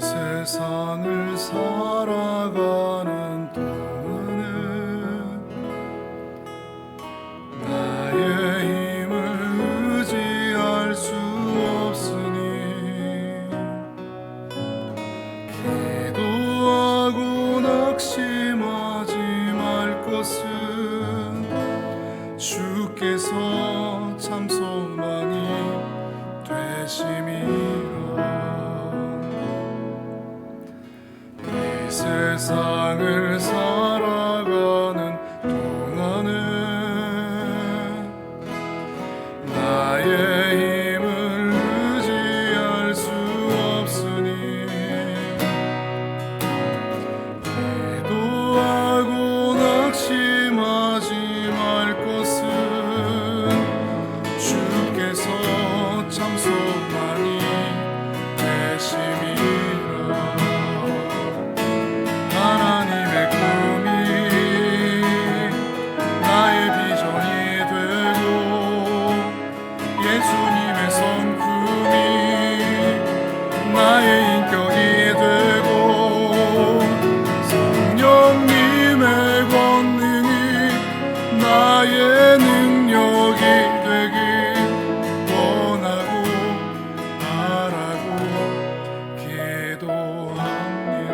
세상을 살아가는 동안에 나의 힘을 의지할 수 없으니 기도하고 낙심하지 말 것은 주께서 참소만이 되심이라. 세상을 살아가는 동안에 나의 힘을 의지할 수 없으니 기도하고 낙심하지 말 것은 주께서 참소만이 되심이라. 하나님의 꿈이 나의 비전이 되고 예수님의 성품이 나의 인격이 되고 성령님의 권능이 나의 능력이 되길 원하고 바라고 기도합니다.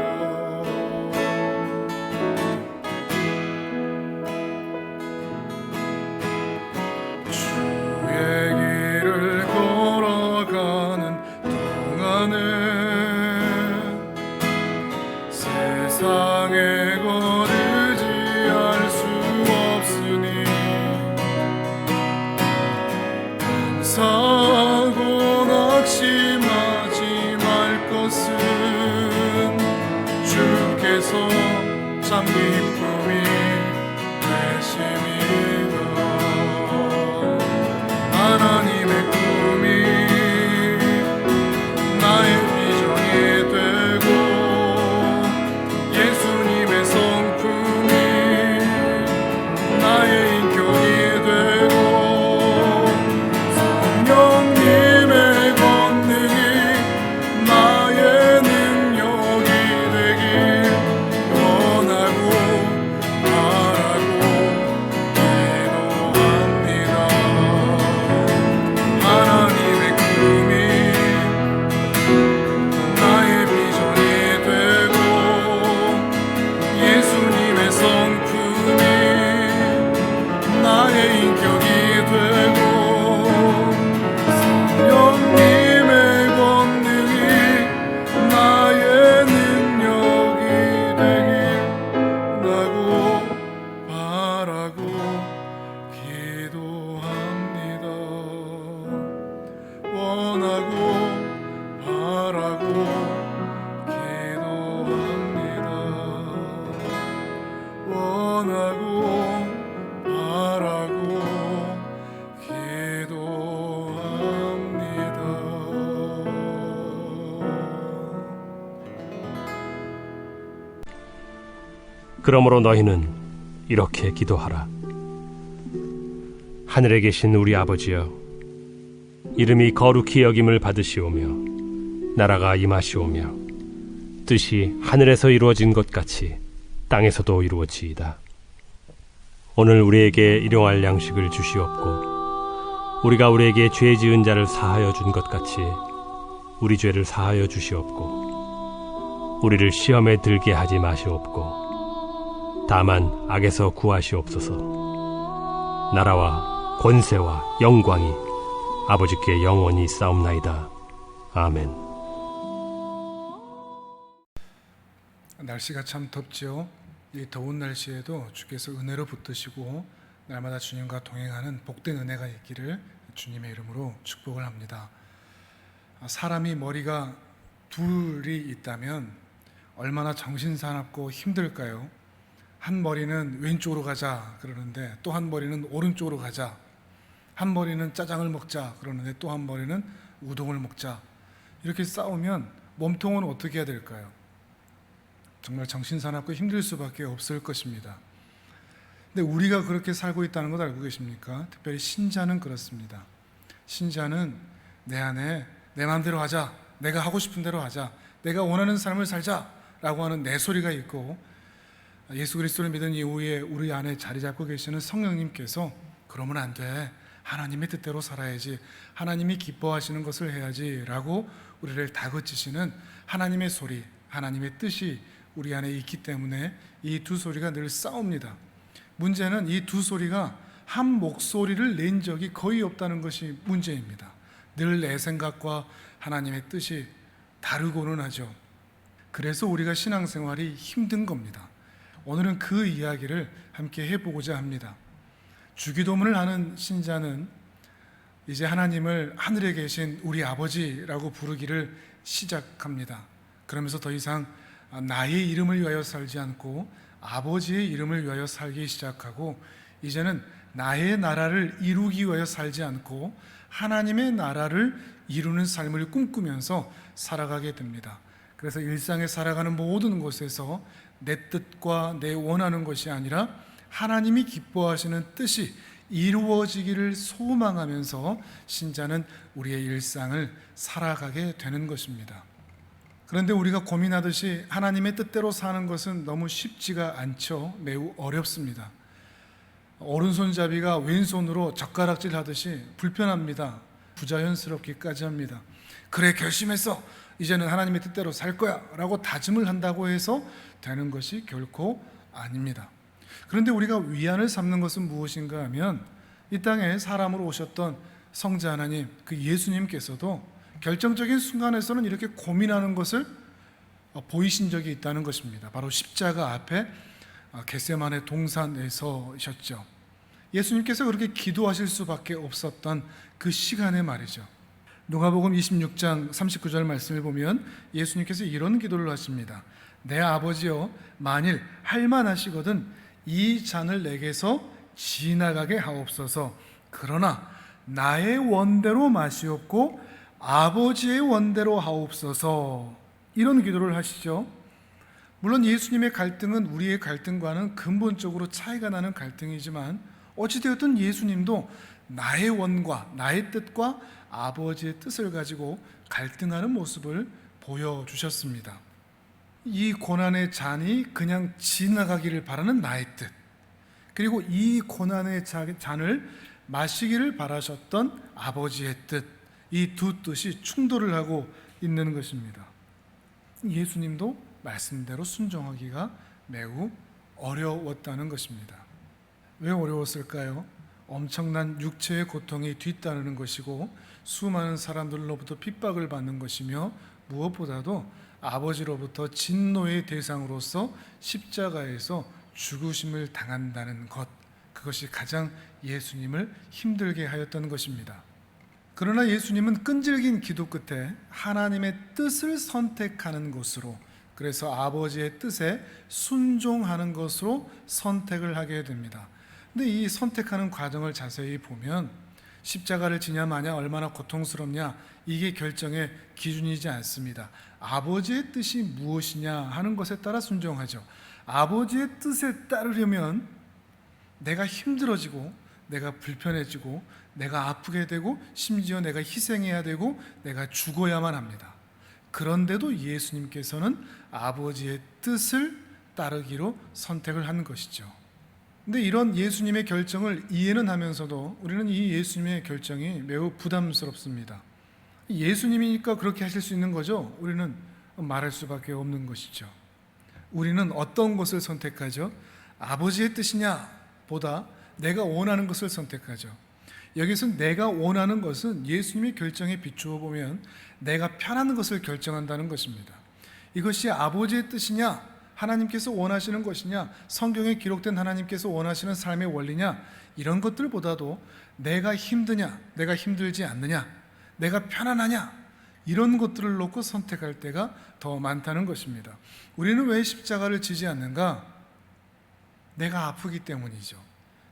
주의 길을 걸어가는 동안에 세상에 거르지할 수 없으니 근사하고 낙심하지 말 것은 주께서 참 기쁨이 되심이라. 하나님의 꿈이 나의 비전이 되고 예수님의 성품이 나의 인격이 되고 성령님의 권능이 나의 능력이 되길 원하고 바라고 기도합니다. 하나님의 꿈이 나의 비전이 되고 예수님의 성품이 나의 인격이 되고 성령님의 권능이 나의 능력이 되길 나고 바라고 기도합니다. 원하고 바라고 기도합니다. 원하고 바라고 기도합니다. 그러므로 너희는 이렇게 기도하라. 하늘에 계신 우리 아버지여, 이름이 거룩히 여김을 받으시오며 나라가 임하시오며 뜻이 하늘에서 이루어진 것 같이 땅에서도 이루어지이다. 오늘 우리에게 일용할 양식을 주시옵고 우리가 우리에게 죄 지은 자를 사하여 준 것 같이 우리 죄를 사하여 주시옵고 우리를 시험에 들게 하지 마시옵고 다만 악에서 구하시옵소서. 나라와 권세와 영광이 아버지께 영원히 있사옵나이다. 아멘. 날씨가 참 덥죠. 이 더운 날씨에도 주께서 은혜로 붙드시고 날마다 주님과 동행하는 복된 은혜가 있기를 주님의 이름으로 축복을 합니다. 사람이 머리가 둘이 있다면 얼마나 정신사납고 힘들까요? 한 머리는 왼쪽으로 가자 그러는데 또 한 머리는 오른쪽으로 가자. 한 머리는 짜장을 먹자 그러는데 또 한 머리는 우동을 먹자. 이렇게 싸우면 몸통은 어떻게 해야 될까요? 정말 정신사납고 힘들 수밖에 없을 것입니다. 근데 우리가 그렇게 살고 있다는 것 알고 계십니까? 특별히 신자는 그렇습니다. 신자는 내 안에 내 마음대로 하자, 내가 하고 싶은 대로 하자, 내가 원하는 삶을 살자 라고 하는 내 소리가 있고, 예수 그리스도를 믿은 이후에 우리 안에 자리 잡고 계시는 성령님께서 그러면 안 돼, 하나님의 뜻대로 살아야지, 하나님이 기뻐하시는 것을 해야지 라고 우리를 다그치시는 하나님의 소리, 하나님의 뜻이 우리 안에 있기 때문에 이 두 소리가 늘 싸웁니다. 문제는 이 두 소리가 한 목소리를 낸 적이 거의 없다는 것이 문제입니다. 늘 내 생각과 하나님의 뜻이 다르고는 하죠. 그래서 우리가 신앙생활이 힘든 겁니다. 오늘은 그 이야기를 함께 해보고자 합니다. 주기도문을 하는 신자는 이제 하나님을 하늘에 계신 우리 아버지라고 부르기를 시작합니다. 그러면서 더 이상 나의 이름을 위하여 살지 않고 아버지의 이름을 위하여 살기 시작하고, 이제는 나의 나라를 이루기 위하여 살지 않고 하나님의 나라를 이루는 삶을 꿈꾸면서 살아가게 됩니다. 그래서 일상에 살아가는 모든 곳에서 내 뜻과 내 원하는 것이 아니라 하나님이 기뻐하시는 뜻이 이루어지기를 소망하면서 신자는 우리의 일상을 살아가게 되는 것입니다. 그런데 우리가 고민하듯이 하나님의 뜻대로 사는 것은 너무 쉽지가 않죠. 매우 어렵습니다. 오른손잡이가 왼손으로 젓가락질 하듯이 불편합니다. 부자연스럽기까지 합니다. 그래, 결심했어, 이제는 하나님의 뜻대로 살 거야 라고 다짐을 한다고 해서 되는 것이 결코 아닙니다. 그런데 우리가 위안을 삼는 것은 무엇인가 하면, 이 땅에 사람으로 오셨던 성자 하나님, 그 예수님께서도 결정적인 순간에서는 이렇게 고민하는 것을 보이신 적이 있다는 것입니다. 바로 십자가 앞에 겟세마네 동산에 서셨죠. 예수님께서 그렇게 기도하실 수밖에 없었던 그 시간에 말이죠. 누가복음 26장 39절 말씀을 보면 예수님께서 이런 기도를 하십니다. 내 아버지여, 만일 할만하시거든 이 잔을 내게서 지나가게 하옵소서. 그러나 나의 원대로 마시옵고 아버지의 원대로 하옵소서. 이런 기도를 하시죠. 물론 예수님의 갈등은 우리의 갈등과는 근본적으로 차이가 나는 갈등이지만, 어찌되었든 예수님도 나의 원과 나의 뜻과 아버지의 뜻을 가지고 갈등하는 모습을 보여주셨습니다. 이 고난의 잔이 그냥 지나가기를 바라는 나의 뜻, 그리고 이 고난의 잔을 마시기를 바라셨던 아버지의 뜻, 이 두 뜻이 충돌을 하고 있는 것입니다. 예수님도 말씀대로 순종하기가 매우 어려웠다는 것입니다. 왜 어려웠을까요? 엄청난 육체의 고통이 뒤따르는 것이고 수많은 사람들로부터 핍박을 받는 것이며, 무엇보다도 아버지로부터 진노의 대상으로서 십자가에서 죽으심을 당한다는 것, 그것이 가장 예수님을 힘들게 하였던 것입니다. 그러나 예수님은 끈질긴 기도 끝에 하나님의 뜻을 선택하는 것으로, 그래서 아버지의 뜻에 순종하는 것으로 선택을 하게 됩니다. 근데 이 선택하는 과정을 자세히 보면 십자가를 지냐 마냐, 얼마나 고통스럽냐, 이게 결정의 기준이지 않습니다. 아버지의 뜻이 무엇이냐 하는 것에 따라 순종하죠. 아버지의 뜻에 따르려면 내가 힘들어지고 내가 불편해지고 내가 아프게 되고 심지어 내가 희생해야 되고 내가 죽어야만 합니다. 그런데도 예수님께서는 아버지의 뜻을 따르기로 선택을 한 것이죠. 근데 이런 예수님의 결정을 이해는 하면서도 우리는 이 예수님의 결정이 매우 부담스럽습니다. 예수님이니까 그렇게 하실 수 있는 거죠. 우리는 말할 수밖에 없는 것이죠. 우리는 어떤 것을 선택하죠? 아버지의 뜻이냐 보다 내가 원하는 것을 선택하죠. 여기서 내가 원하는 것은 예수님의 결정에 비추어 보면 내가 편한 것을 결정한다는 것입니다. 이것이 아버지의 뜻이냐, 하나님께서 원하시는 것이냐, 성경에 기록된 하나님께서 원하시는 삶의 원리냐, 이런 것들보다도 내가 힘드냐, 내가 힘들지 않느냐, 내가 편안하냐, 이런 것들을 놓고 선택할 때가 더 많다는 것입니다. 우리는 왜 십자가를 지지 않는가? 내가 아프기 때문이죠.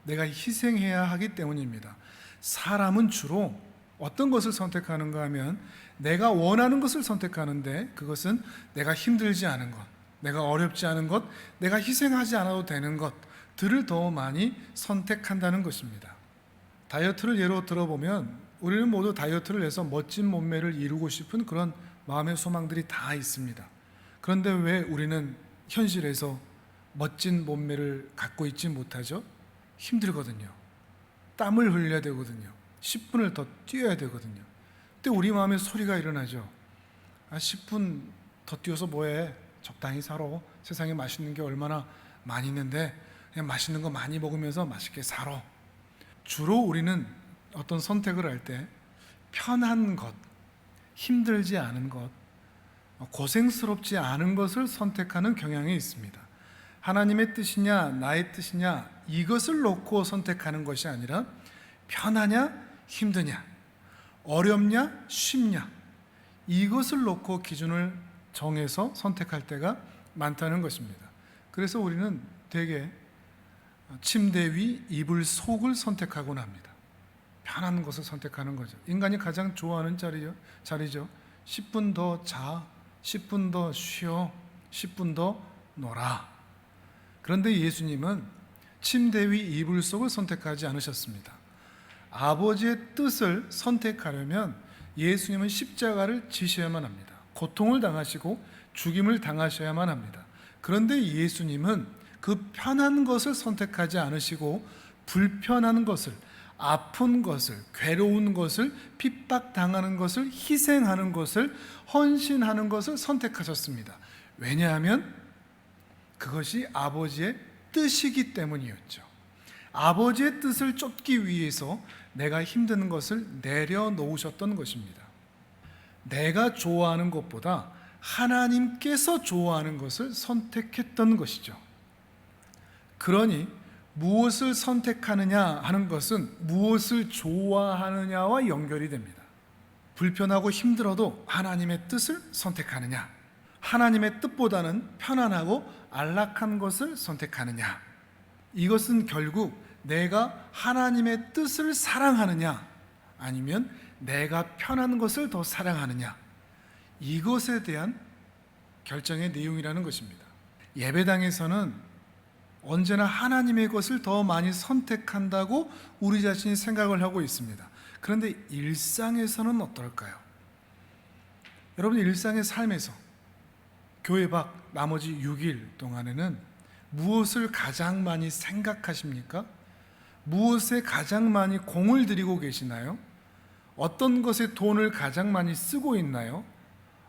내가 희생해야 하기 때문입니다. 사람은 주로 어떤 것을 선택하는가 하면 내가 원하는 것을 선택하는데, 그것은 내가 힘들지 않은 것, 내가 어렵지 않은 것, 내가 희생하지 않아도 되는 것들을 더 많이 선택한다는 것입니다. 다이어트를 예로 들어보면 우리는 모두 다이어트를 해서 멋진 몸매를 이루고 싶은 그런 마음의 소망들이 다 있습니다. 그런데 왜 우리는 현실에서 멋진 몸매를 갖고 있지 못하죠? 힘들거든요. 땀을 흘려야 되거든요. 10분을 더 뛰어야 되거든요. 그때 우리 마음에 소리가 일어나죠. 10분 더 뛰어서 뭐해? 적당히 살아. 세상에 맛있는 게 얼마나 많이 있는데 그냥 맛있는 거 많이 먹으면서 맛있게 살아. 주로 우리는 어떤 선택을 할 때 편한 것, 힘들지 않은 것, 고생스럽지 않은 것을 선택하는 경향이 있습니다. 하나님의 뜻이냐 나의 뜻이냐 이것을 놓고 선택하는 것이 아니라 편하냐 힘드냐, 어렵냐 쉽냐, 이것을 놓고 기준을 정해서 선택할 때가 많다는 것입니다. 그래서 우리는 대개 침대 위 이불 속을 선택하곤 합니다. 편한 것을 선택하는 거죠. 인간이 가장 좋아하는 자리죠. 10분 더 자, 10분 더 쉬어, 10분 더 놀아. 그런데 예수님은 침대 위 이불 속을 선택하지 않으셨습니다. 아버지의 뜻을 선택하려면 예수님은 십자가를 지셔야만 합니다. 고통을 당하시고 죽임을 당하셔야만 합니다. 그런데 예수님은 그 편한 것을 선택하지 않으시고 불편한 것을, 아픈 것을, 괴로운 것을, 핍박당하는 것을, 희생하는 것을, 헌신하는 것을 선택하셨습니다. 왜냐하면 그것이 아버지의 뜻이기 때문이었죠. 아버지의 뜻을 쫓기 위해서 내가 힘든 것을 내려놓으셨던 것입니다. 내가 좋아하는 것보다 하나님께서 좋아하는 것을 선택했던 것이죠. 그러니 무엇을 선택하느냐 하는 것은 무엇을 좋아하느냐와 연결이 됩니다. 불편하고 힘들어도 하나님의 뜻을 선택하느냐, 하나님의 뜻보다는 편안하고 안락한 것을 선택하느냐, 이것은 결국 내가 하나님의 뜻을 사랑하느냐 아니면 내가 편한 것을 더 사랑하느냐, 이것에 대한 결정의 내용이라는 것입니다. 예배당에서는 언제나 하나님의 것을 더 많이 선택한다고 우리 자신이 생각을 하고 있습니다. 그런데 일상에서는 어떨까요? 여러분, 일상의 삶에서 교회 밖 나머지 6일 동안에는 무엇을 가장 많이 생각하십니까? 무엇에 가장 많이 공을 들이고 계시나요? 어떤 것에 돈을 가장 많이 쓰고 있나요?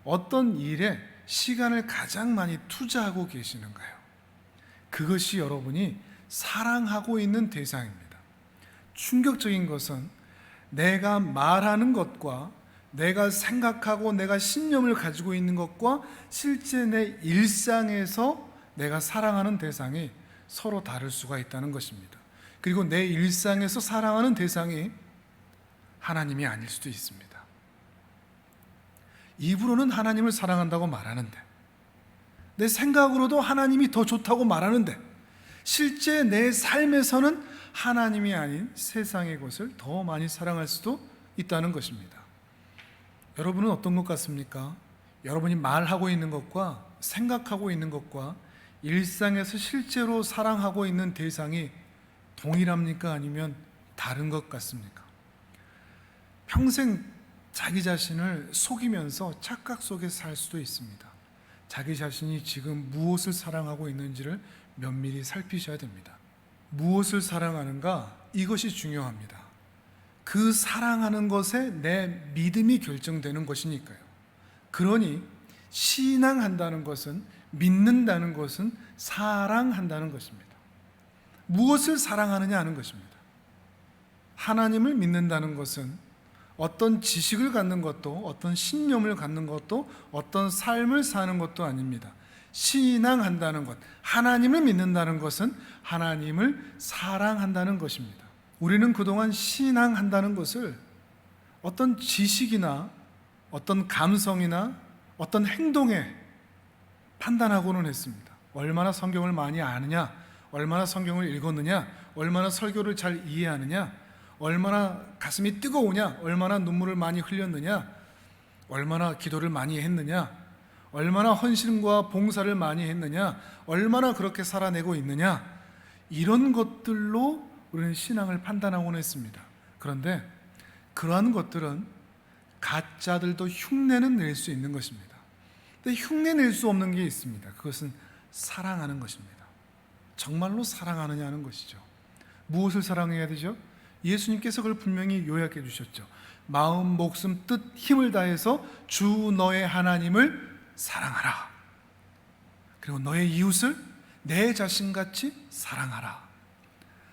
어떤 일에 시간을 가장 많이 투자하고 계시는가요? 그것이 여러분이 사랑하고 있는 대상입니다. 충격적인 것은 내가 말하는 것과 내가 생각하고 내가 신념을 가지고 있는 것과 실제 내 일상에서 내가 사랑하는 대상이 서로 다를 수가 있다는 것입니다. 그리고 내 일상에서 사랑하는 대상이 하나님이 아닐 수도 있습니다. 입으로는 하나님을 사랑한다고 말하는데, 내 생각으로도 하나님이 더 좋다고 말하는데, 실제 내 삶에서는 하나님이 아닌 세상의 것을 더 많이 사랑할 수도 있다는 것입니다. 여러분은 어떤 것 같습니까? 여러분이 말하고 있는 것과 생각하고 있는 것과 일상에서 실제로 사랑하고 있는 대상이 동일합니까? 아니면 다른 것 같습니까? 평생 자기 자신을 속이면서 착각 속에 살 수도 있습니다. 자기 자신이 지금 무엇을 사랑하고 있는지를 면밀히 살피셔야 됩니다. 무엇을 사랑하는가? 이것이 중요합니다. 그 사랑하는 것에 내 믿음이 결정되는 것이니까요. 그러니 신앙한다는 것은, 믿는다는 것은 사랑한다는 것입니다. 무엇을 사랑하느냐 하는 것입니다. 하나님을 믿는다는 것은 어떤 지식을 갖는 것도, 어떤 신념을 갖는 것도, 어떤 삶을 사는 것도 아닙니다. 신앙한다는 것, 하나님을 믿는다는 것은 하나님을 사랑한다는 것입니다. 우리는 그동안 신앙한다는 것을 어떤 지식이나 어떤 감성이나 어떤 행동에 판단하고는 했습니다. 얼마나 성경을 많이 아느냐, 얼마나 성경을 읽었느냐, 얼마나 설교를 잘 이해하느냐, 얼마나 가슴이 뜨거우냐, 얼마나 눈물을 많이 흘렸느냐, 얼마나 기도를 많이 했느냐, 얼마나 헌신과 봉사를 많이 했느냐, 얼마나 그렇게 살아내고 있느냐, 이런 것들로 우리는 신앙을 판단하곤 했습니다. 그런데 그러한 것들은 가짜들도 흉내는 낼 수 있는 것입니다. 근데 흉내 낼 수 없는 게 있습니다. 그것은 사랑하는 것입니다. 정말로 사랑하느냐는 것이죠. 무엇을 사랑해야 되죠? 예수님께서 그걸 분명히 요약해 주셨죠. 마음, 목숨, 뜻, 힘을 다해서 주 너의 하나님을 사랑하라. 그리고 너의 이웃을 내 자신같이 사랑하라.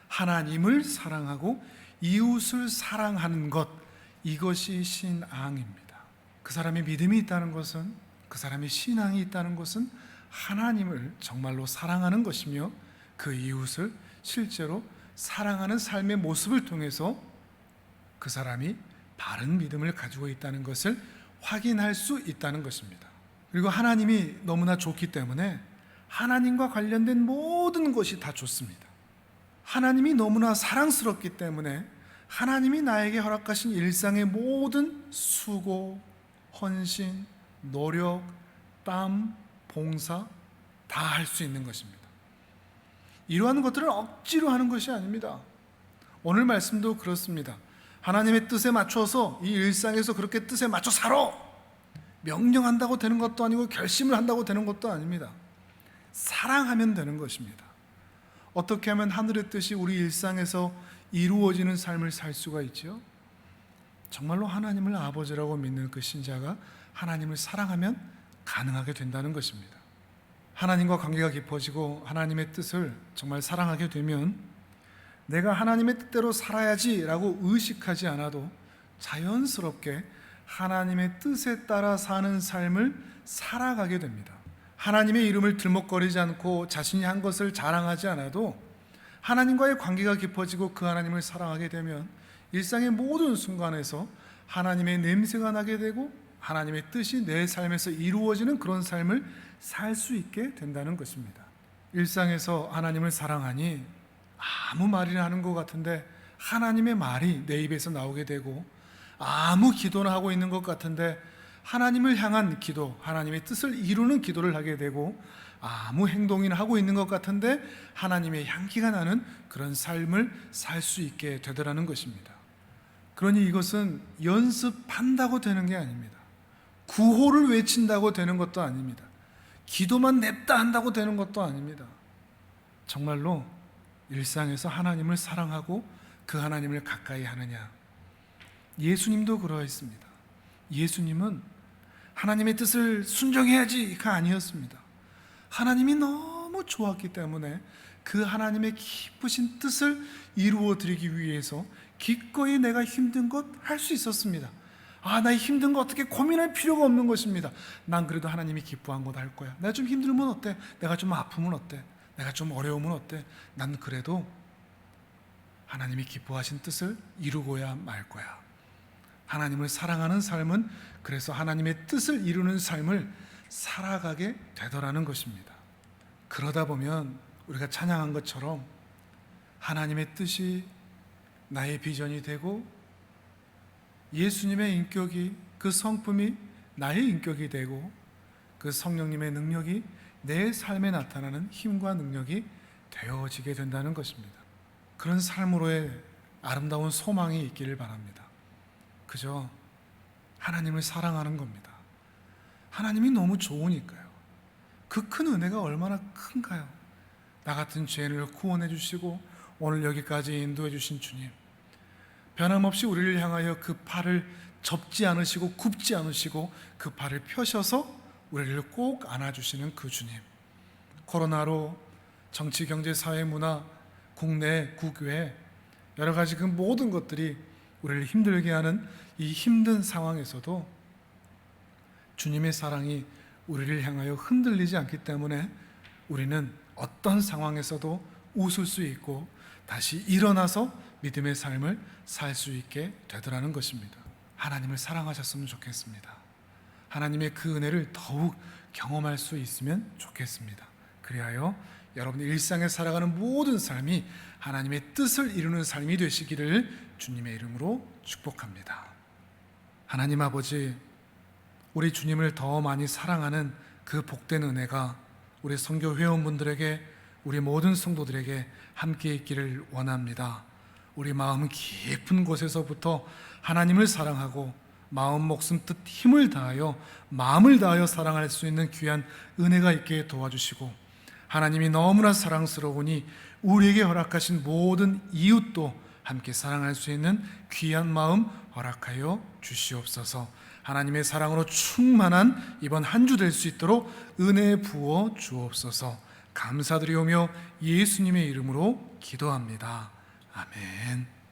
하나님을 사랑하고 이웃을 사랑하는 것, 이것이 신앙입니다. 그 사람의 믿음이 있다는 것은, 그 사람의 신앙이 있다는 것은 하나님을 정말로 사랑하는 것이며 그 이웃을 실제로 사랑하는 삶의 모습을 통해서 그 사람이 바른 믿음을 가지고 있다는 것을 확인할 수 있다는 것입니다. 그리고 하나님이 너무나 좋기 때문에 하나님과 관련된 모든 것이 다 좋습니다. 하나님이 너무나 사랑스럽기 때문에 하나님이 나에게 허락하신 일상의 모든 수고, 헌신, 노력, 땀, 봉사 다 할 수 있는 것입니다. 이러한 것들은 억지로 하는 것이 아닙니다. 오늘 말씀도 그렇습니다. 하나님의 뜻에 맞춰서 이 일상에서 그렇게 뜻에 맞춰 살아! 명령한다고 되는 것도 아니고 결심을 한다고 되는 것도 아닙니다. 사랑하면 되는 것입니다. 어떻게 하면 하늘의 뜻이 우리 일상에서 이루어지는 삶을 살 수가 있죠? 정말로 하나님을 아버지라고 믿는 그 신자가 하나님을 사랑하면 가능하게 된다는 것입니다. 하나님과 관계가 깊어지고 하나님의 뜻을 정말 사랑하게 되면 내가 하나님의 뜻대로 살아야지라고 의식하지 않아도 자연스럽게 하나님의 뜻에 따라 사는 삶을 살아가게 됩니다. 하나님의 이름을 들먹거리지 않고 자신이 한 것을 자랑하지 않아도 하나님과의 관계가 깊어지고 그 하나님을 사랑하게 되면 일상의 모든 순간에서 하나님의 냄새가 나게 되고 하나님의 뜻이 내 삶에서 이루어지는 그런 삶을 살 수 있게 된다는 것입니다. 일상에서 하나님을 사랑하니 아무 말이나 하는 것 같은데 하나님의 말이 내 입에서 나오게 되고, 아무 기도나 하고 있는 것 같은데 하나님을 향한 기도, 하나님의 뜻을 이루는 기도를 하게 되고, 아무 행동이나 하고 있는 것 같은데 하나님의 향기가 나는 그런 삶을 살 수 있게 되더라는 것입니다. 그러니 이것은 연습한다고 되는 게 아닙니다. 구호를 외친다고 되는 것도 아닙니다. 기도만 냅다 한다고 되는 것도 아닙니다. 정말로 일상에서 하나님을 사랑하고 그 하나님을 가까이 하느냐. 예수님도 그러했습니다. 예수님은 하나님의 뜻을 순종해야지가 아니었습니다. 하나님이 너무 좋았기 때문에 그 하나님의 기쁘신 뜻을 이루어 드리기 위해서 기꺼이 내가 힘든 것 할 수 있었습니다. 나 힘든 거 어떻게 고민할 필요가 없는 것입니다. 난 그래도 하나님이 기뻐한 것 할 거야. 내가 좀 힘들면 어때? 내가 좀 아프면 어때? 내가 좀 어려우면 어때? 난 그래도 하나님이 기뻐하신 뜻을 이루고야 말 거야. 하나님을 사랑하는 삶은 그래서 하나님의 뜻을 이루는 삶을 살아가게 되더라는 것입니다. 그러다 보면 우리가 찬양한 것처럼 하나님의 뜻이 나의 비전이 되고 예수님의 인격이, 그 성품이 나의 인격이 되고 그 성령님의 능력이 내 삶에 나타나는 힘과 능력이 되어지게 된다는 것입니다. 그런 삶으로의 아름다운 소망이 있기를 바랍니다. 그저 하나님을 사랑하는 겁니다. 하나님이 너무 좋으니까요. 그 큰 은혜가 얼마나 큰가요? 나 같은 죄인을 구원해 주시고 오늘 여기까지 인도해 주신 주님, 변함없이 우리를 향하여 그 팔을 접지 않으시고 굽지 않으시고 그 팔을 펴셔서 우리를 꼭 안아주시는 그 주님, 코로나로 정치, 경제, 사회, 문화, 국내, 국외 여러 가지 그 모든 것들이 우리를 힘들게 하는 이 힘든 상황에서도 주님의 사랑이 우리를 향하여 흔들리지 않기 때문에 우리는 어떤 상황에서도 웃을 수 있고 다시 일어나서 믿음의 삶을 살 수 있게 되더라는 것입니다. 하나님을 사랑하셨으면 좋겠습니다. 하나님의 그 은혜를 더욱 경험할 수 있으면 좋겠습니다. 그리하여 여러분의 일상에 살아가는 모든 삶이 하나님의 뜻을 이루는 삶이 되시기를 주님의 이름으로 축복합니다. 하나님 아버지, 우리 주님을 더 많이 사랑하는 그 복된 은혜가 우리 선교 회원분들에게, 우리 모든 성도들에게 함께 있기를 원합니다. 우리 마음 깊은 곳에서부터 하나님을 사랑하고 마음, 목숨, 뜻, 힘을 다하여, 마음을 다하여 사랑할 수 있는 귀한 은혜가 있게 도와주시고, 하나님이 너무나 사랑스러우니 우리에게 허락하신 모든 이웃도 함께 사랑할 수 있는 귀한 마음 허락하여 주시옵소서. 하나님의 사랑으로 충만한 이번 한 주 될 수 있도록 은혜 부어 주옵소서. 감사드리오며 예수님의 이름으로 기도합니다. 아멘.